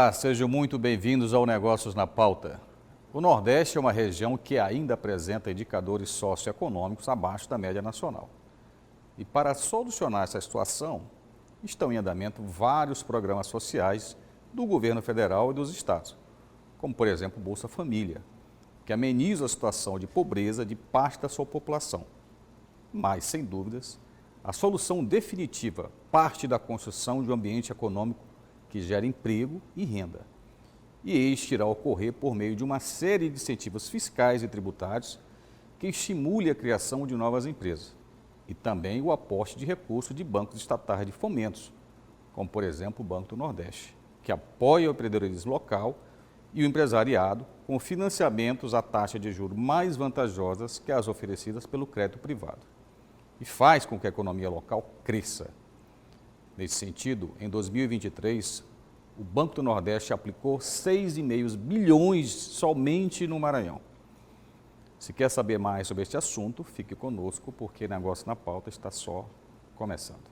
Olá, sejam muito bem-vindos ao Negócios na Pauta. O Nordeste é uma região que ainda apresenta indicadores socioeconômicos abaixo da média nacional. E para solucionar essa situação, estão em andamento vários programas sociais do governo federal e dos estados, como por exemplo o Bolsa Família, que ameniza a situação de pobreza de parte da sua população. Mas, sem dúvidas, a solução definitiva parte da construção de um ambiente econômico que gera emprego e renda. E este irá ocorrer por meio de uma série de incentivos fiscais e tributários que estimule a criação de novas empresas e também o aporte de recursos de bancos estatais de fomentos, como por exemplo o Banco do Nordeste, que apoia o empreendedorismo local e o empresariado com financiamentos a taxa de juros mais vantajosas que as oferecidas pelo crédito privado e faz com que a economia local cresça. Nesse sentido, em 2023, o Banco do Nordeste aplicou 6,5 bilhões somente no Maranhão. Se quer saber mais sobre este assunto, fique conosco, porque Negócio na Pauta está só começando.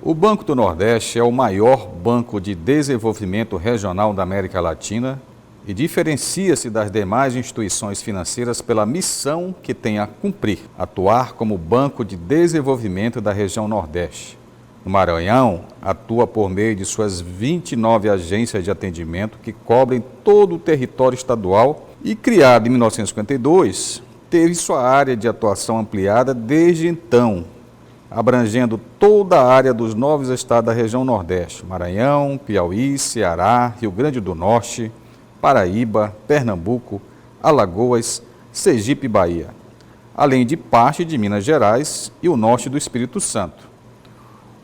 O Banco do Nordeste é o maior banco de desenvolvimento regional da América Latina e diferencia-se das demais instituições financeiras pela missão que tem a cumprir, atuar como banco de desenvolvimento da região Nordeste. No Maranhão, atua por meio de suas 29 agências de atendimento que cobrem todo o território estadual e, criado em 1952, teve sua área de atuação ampliada desde então, abrangendo toda a área dos 9 estados da região Nordeste: Maranhão, Piauí, Ceará, Rio Grande do Norte, Paraíba, Pernambuco, Alagoas, Sergipe e Bahia, além de parte de Minas Gerais e o norte do Espírito Santo.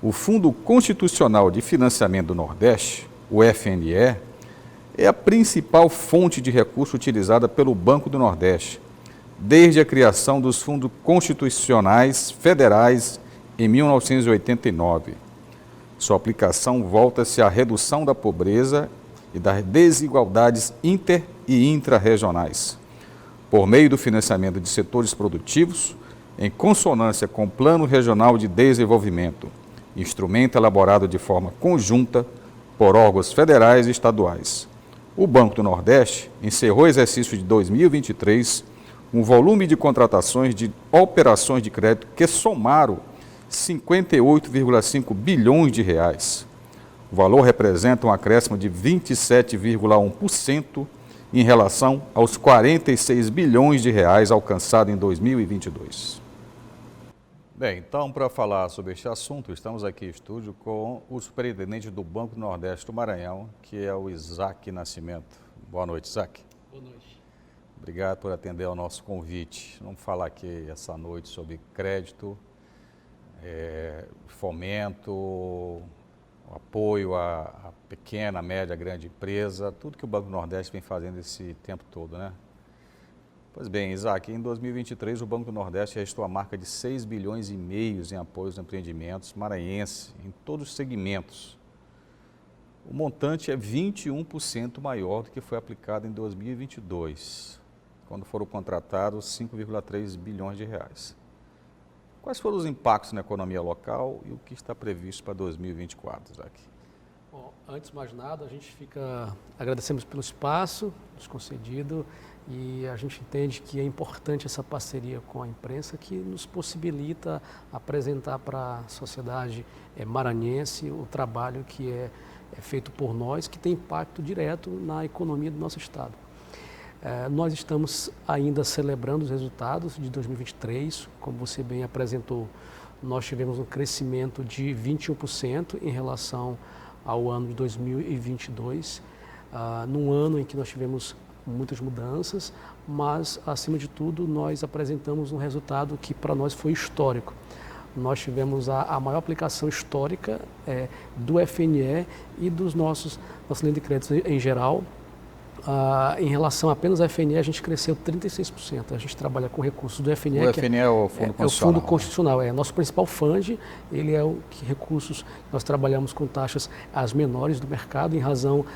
O Fundo Constitucional de Financiamento do Nordeste, o FNE, é a principal fonte de recurso utilizada pelo Banco do Nordeste, desde a criação dos fundos constitucionais federais em 1989. Sua aplicação volta-se à redução da pobreza e das desigualdades inter- e intrarregionais, por meio do financiamento de setores produtivos, em consonância com o Plano Regional de Desenvolvimento, instrumento elaborado de forma conjunta por órgãos federais e estaduais. O Banco do Nordeste encerrou o exercício de 2023 com um volume de contratações de operações de crédito que somaram 58,5 bilhões de reais. O valor representa um acréscimo de 27,1% em relação aos 46 bilhões de reais alcançados em 2022. Bem, então, para falar sobre este assunto, estamos aqui em estúdio com o superintendente do Banco do Nordeste do Maranhão, que é o Isaac Nascimento. Boa noite, Isaac. Boa noite. Obrigado por atender ao nosso convite. Vamos falar aqui essa noite sobre crédito, fomento, apoio à pequena, média, grande empresa, tudo que o Banco do Nordeste vem fazendo esse tempo todo, né? Pois bem, Isaac, em 2023 o Banco do Nordeste registrou a marca de 6,5 bilhões em apoios a empreendimentos maranhenses em todos os segmentos. O montante é 21% maior do que foi aplicado em 2022, quando foram contratados 5,3 bilhões de reais. Quais foram os impactos na economia local e o que está previsto para 2024, Isaac? Bom, antes de mais nada, agradecemos pelo espaço nos concedido e a gente entende que é importante essa parceria com a imprensa que nos possibilita apresentar para a sociedade maranhense o trabalho que é feito por nós, que tem impacto direto na economia do nosso estado. Nós estamos ainda celebrando os resultados de 2023, como você bem apresentou, nós tivemos um crescimento de 21% em relação ao ano de 2022, num ano em que nós tivemos muitas mudanças, mas, acima de tudo, nós apresentamos um resultado que para nós foi histórico. Nós tivemos a maior aplicação histórica do FNE e dos nossa linha de créditos em geral. Em relação apenas ao FNE, a gente cresceu 36%. A gente trabalha com recursos do FNE. O FNE é o Fundo Constitucional. É o Fundo Constitucional, é nosso principal fund. Ele é o que recursos, nós trabalhamos com taxas as menores do mercado, em razão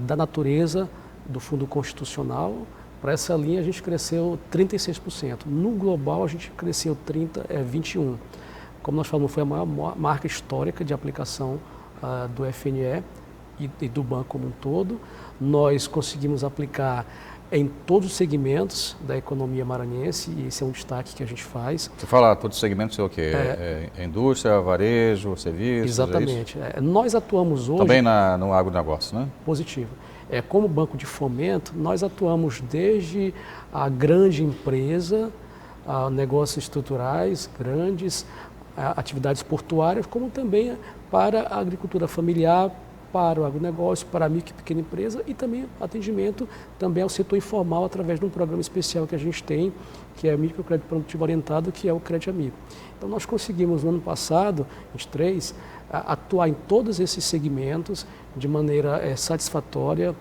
da natureza do Fundo Constitucional. Para essa linha, a gente cresceu 36%. No global, a gente cresceu 21%. Como nós falamos, foi a maior marca histórica de aplicação do FNE. e do banco como um todo. Nós conseguimos aplicar em todos os segmentos da economia maranhense, e esse é um destaque que a gente faz. Você fala todos os segmentos, é o quê? Indústria, varejo, serviços? Exatamente. Nós atuamos hoje... Também no agronegócio, né? Positivo. Como banco de fomento, nós atuamos desde a grande empresa, a negócios estruturais grandes, atividades portuárias, como também para a agricultura familiar, para o agronegócio, para a micro e pequena empresa e também atendimento também ao setor informal através de um programa especial que a gente tem, que é o Microcrédito Produtivo Orientado, que é o Crédito Amigo. Então nós conseguimos no ano passado, 23, atuar em todos esses segmentos de maneira satisfatória.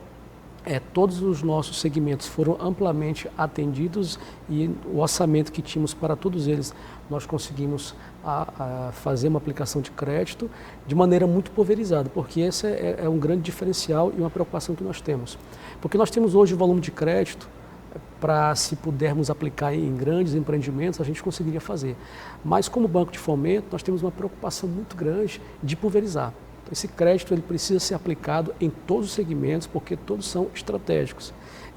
Todos os nossos segmentos foram amplamente atendidos e o orçamento que tínhamos para todos eles, nós conseguimos fazer uma aplicação de crédito de maneira muito pulverizada, porque esse é um grande diferencial e uma preocupação que nós temos. Porque nós temos hoje o volume de crédito para, se pudermos aplicar em grandes empreendimentos, a gente conseguiria fazer. Mas como banco de fomento, nós temos uma preocupação muito grande de pulverizar. Esse crédito ele precisa ser aplicado em todos os segmentos, porque todos são estratégicos.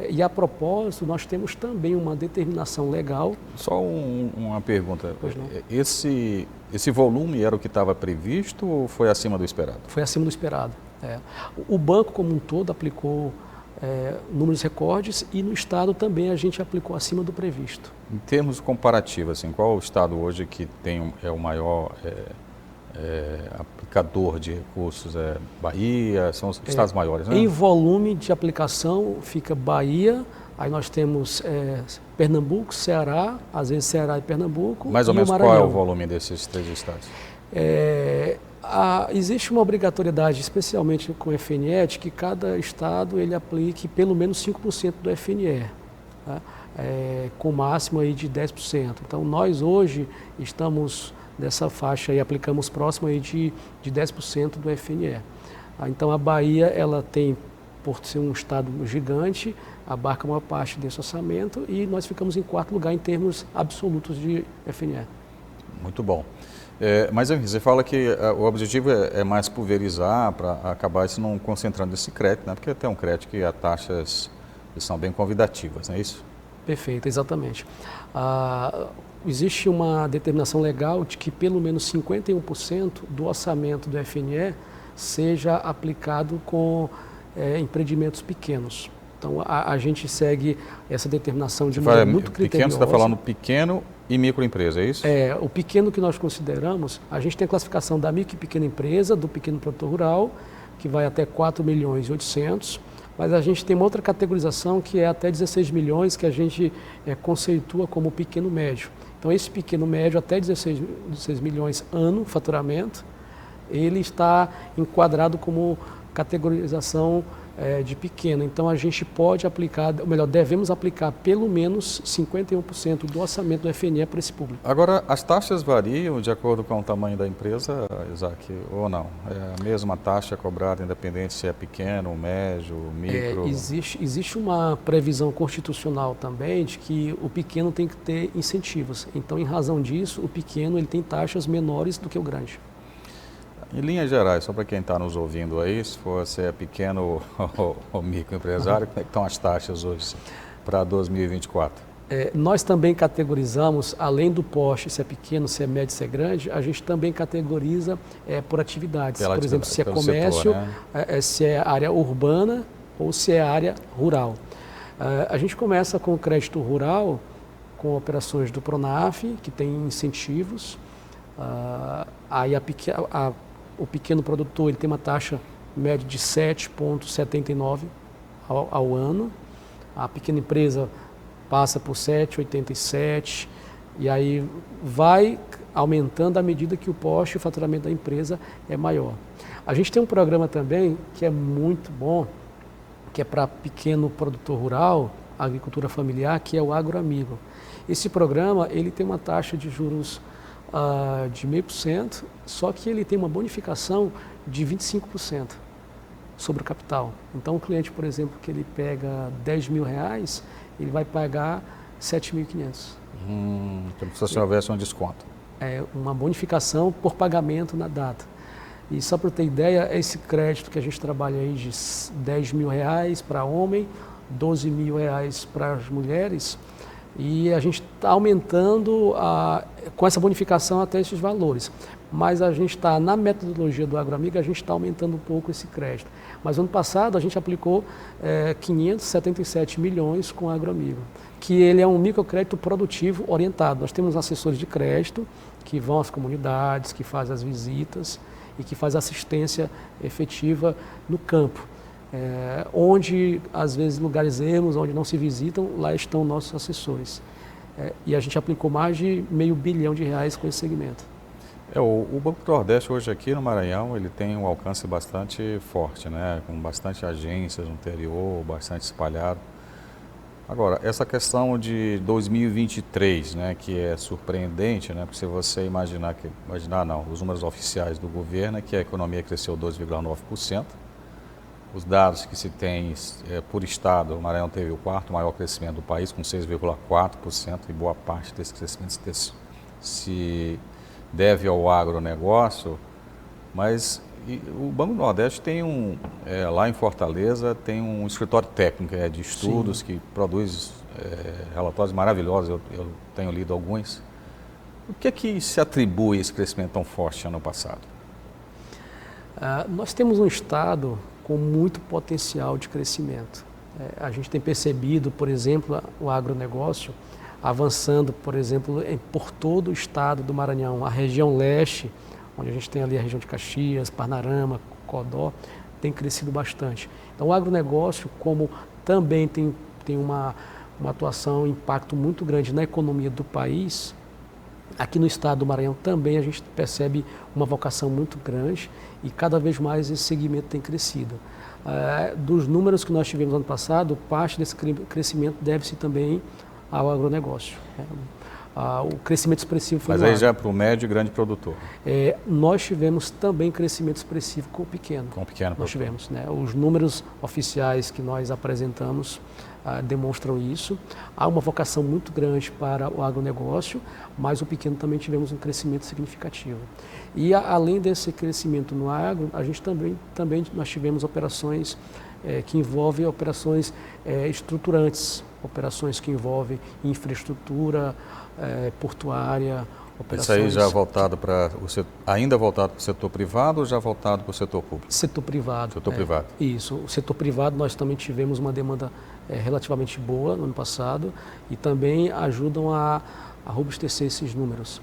E a propósito, nós temos também uma determinação legal. Só uma pergunta. Esse volume era o que estava previsto ou foi acima do esperado? Foi acima do esperado. O banco como um todo aplicou números recordes e no estado também a gente aplicou acima do previsto. Em termos comparativos, assim, qual o estado hoje que tem o maior aplicador de recursos? Bahia, são os estados maiores, né? Em volume de aplicação fica Bahia, aí nós temos Pernambuco, Ceará, às vezes Ceará e Pernambuco. Mais ou menos qual é o volume desses 3 estados? Existe uma obrigatoriedade, especialmente com o FNE, de que cada estado ele aplique pelo menos 5% do FNE, tá? Com máximo aí de 10%. Então nós hoje estamos dessa faixa e aplicamos próximo aí de 10% do FNE. Então a Bahia, ela tem, por ser um estado gigante, abarca uma parte desse orçamento e nós ficamos em 4º lugar em termos absolutos de FNE. Muito bom. Mas você fala que o objetivo é mais pulverizar para acabar isso não concentrando esse crédito, né? Porque tem um crédito que as taxas são bem convidativas, não é isso? Perfeito, exatamente. Existe uma determinação legal de que pelo menos 51% do orçamento do FNE seja aplicado com empreendimentos pequenos. Então a gente segue essa determinação de maneira muito criteriosa. Pequeno, você está falando pequeno e microempresa, é isso? O pequeno que nós consideramos, a gente tem a classificação da micro e pequena empresa, do pequeno produtor rural, que vai até 4.800.000, mas a gente tem uma outra categorização que é até 16 milhões, que a gente conceitua como pequeno médio. Então esse pequeno médio, até 16 milhões ano, faturamento, ele está enquadrado como categorização de pequeno. Então a gente pode aplicar, ou melhor, devemos aplicar pelo menos 51% do orçamento do FNE para esse público. Agora, as taxas variam de acordo com o tamanho da empresa, Isaac, ou não? É a mesma taxa cobrada, independente se é pequeno, médio, micro? Existe uma previsão constitucional também de que o pequeno tem que ter incentivos. Então, em razão disso, o pequeno ele tem taxas menores do que o grande. Em linhas gerais, só para quem está nos ouvindo aí, se você é pequeno ou microempresário, como é que estão as taxas hoje para 2024? Nós também categorizamos, além do porte, se é pequeno, se é médio, se é grande, a gente também categoriza por atividades. Por exemplo, se é comércio, setor, né? Se é área urbana ou se é área rural. A gente começa com o crédito rural, com operações do Pronaf, que tem incentivos. Aí o pequeno produtor ele tem uma taxa média de 7,79 ao ano. A pequena empresa passa por 7,87 e aí vai aumentando à medida que o porte e o faturamento da empresa é maior. A gente tem um programa também que é muito bom, que é para pequeno produtor rural, agricultura familiar, que é o Agroamigo. Esse programa ele tem uma taxa de juros de 0,5%, só que ele tem uma bonificação de 25% sobre o capital. Então, o cliente, por exemplo, que ele pega R$10.000, ele vai pagar 7.500. Então, se houvesse um desconto. Uma bonificação por pagamento na data. E só para ter ideia, esse crédito que a gente trabalha aí de R$10 mil para homem, R$12 mil para as mulheres, e a gente está aumentando com essa bonificação até esses valores. Mas a gente está, na metodologia do AgroAmigo, a gente está aumentando um pouco esse crédito. Mas ano passado a gente aplicou 577 milhões com o AgroAmigo, que ele é um microcrédito produtivo orientado. Nós temos assessores de crédito que vão às comunidades, que fazem as visitas e que fazem assistência efetiva no campo. Onde, às vezes, lugares ermos, onde não se visitam, lá estão nossos assessores. E a gente aplicou mais de R$500 bilhão com esse segmento. O Banco do Nordeste hoje aqui no Maranhão, ele tem um alcance bastante forte, né? Com bastante agências no interior, bastante espalhado. Agora, essa questão de 2023, né, que é surpreendente, né? Porque se você imaginar não, os números oficiais do governo é que a economia cresceu 2,9%. Os dados que se tem por estado, o Maranhão teve o quarto maior crescimento do país, com 6,4%, e boa parte desse crescimento se deve ao agronegócio, mas o Banco do Nordeste tem lá em Fortaleza, tem um escritório técnico de estudos. Sim. Que produz relatórios maravilhosos, eu tenho lido alguns. O que é que se atribui a esse crescimento tão forte ano passado? Nós temos um estado com muito potencial de crescimento. A gente tem percebido, por exemplo, o agronegócio avançando, por exemplo, por todo o estado do Maranhão. A região leste, onde a gente tem ali a região de Caxias, Parnarama, Codó, tem crescido bastante. Então o agronegócio, como também tem uma atuação, um impacto muito grande na economia do país, aqui no estado do Maranhão também a gente percebe uma vocação muito grande e cada vez mais esse segmento tem crescido. Dos números que nós tivemos ano passado, parte desse crescimento deve-se também ao agronegócio. O crescimento expressivo foi. Mas aí já é para o médio e grande produtor. Nós tivemos também crescimento expressivo com o pequeno. Com o pequeno nós tivemos, né? Os números oficiais que nós apresentamos demonstram isso. Há uma vocação muito grande para o agronegócio, mas o pequeno também tivemos um crescimento significativo. E além desse crescimento no agro, a gente também nós tivemos operações que envolvem operações estruturantes, operações que envolvem infraestrutura portuária, operações... Isso aí já voltado para ainda voltado para o setor privado ou já voltado para o setor público? Setor privado. Setor privado. Isso. O setor privado nós também tivemos uma demanda relativamente boa no ano passado e também ajudam a robustecer esses números.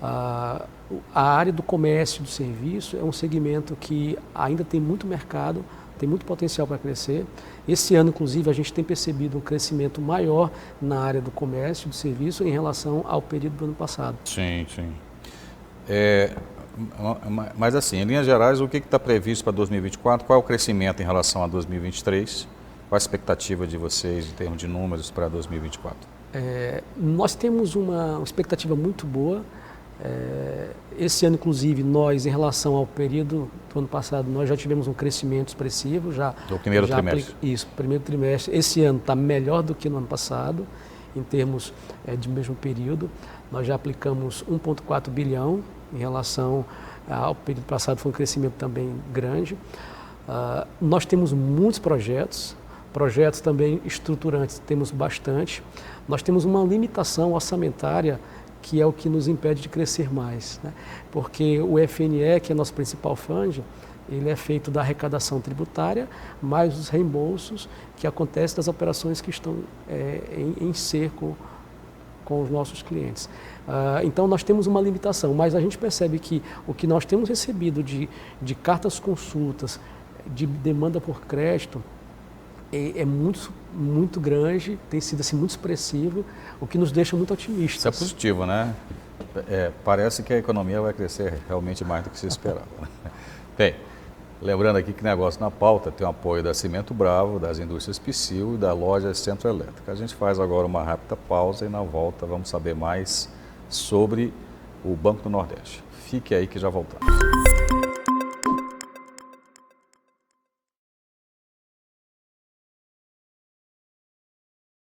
A área do comércio e do serviço é um segmento que ainda tem muito mercado, tem muito potencial para crescer. Esse ano, inclusive, a gente tem percebido um crescimento maior na área do comércio e do serviço em relação ao período do ano passado. Sim, sim. Mas assim, em linhas gerais, o que está previsto para 2024? Qual é o crescimento em relação a 2023? Qual a expectativa de vocês em termos de números para 2024? Nós temos uma expectativa muito boa. Esse ano, inclusive, nós, em relação ao período do ano passado, nós já tivemos um crescimento expressivo. Do primeiro trimestre. Isso, primeiro trimestre. Esse ano está melhor do que no ano passado, em termos de mesmo período. Nós já aplicamos 1,4 bilhão em relação ao período passado, foi um crescimento também grande. Nós temos muitos projetos também estruturantes, temos bastante. Nós temos uma limitação orçamentária que é o que nos impede de crescer mais, né? Porque o FNE, que é nosso principal fundo, ele é feito da arrecadação tributária, mais os reembolsos que acontecem das operações que estão em cerco com os nossos clientes. Então nós temos uma limitação, mas a gente percebe que o que nós temos recebido de cartas consultas, de demanda por crédito, é muito grande, tem sido assim, muito expressivo, o que nos deixa muito otimistas. Isso é positivo, né? Parece que a economia vai crescer realmente mais do que se esperava. Bem, lembrando aqui que Negócio na Pauta tem o apoio da Cimento Bravo, das Indústrias Psyll e da loja Centro Elétrica. A gente faz agora uma rápida pausa e na volta vamos saber mais sobre o Banco do Nordeste. Fique aí que já voltamos.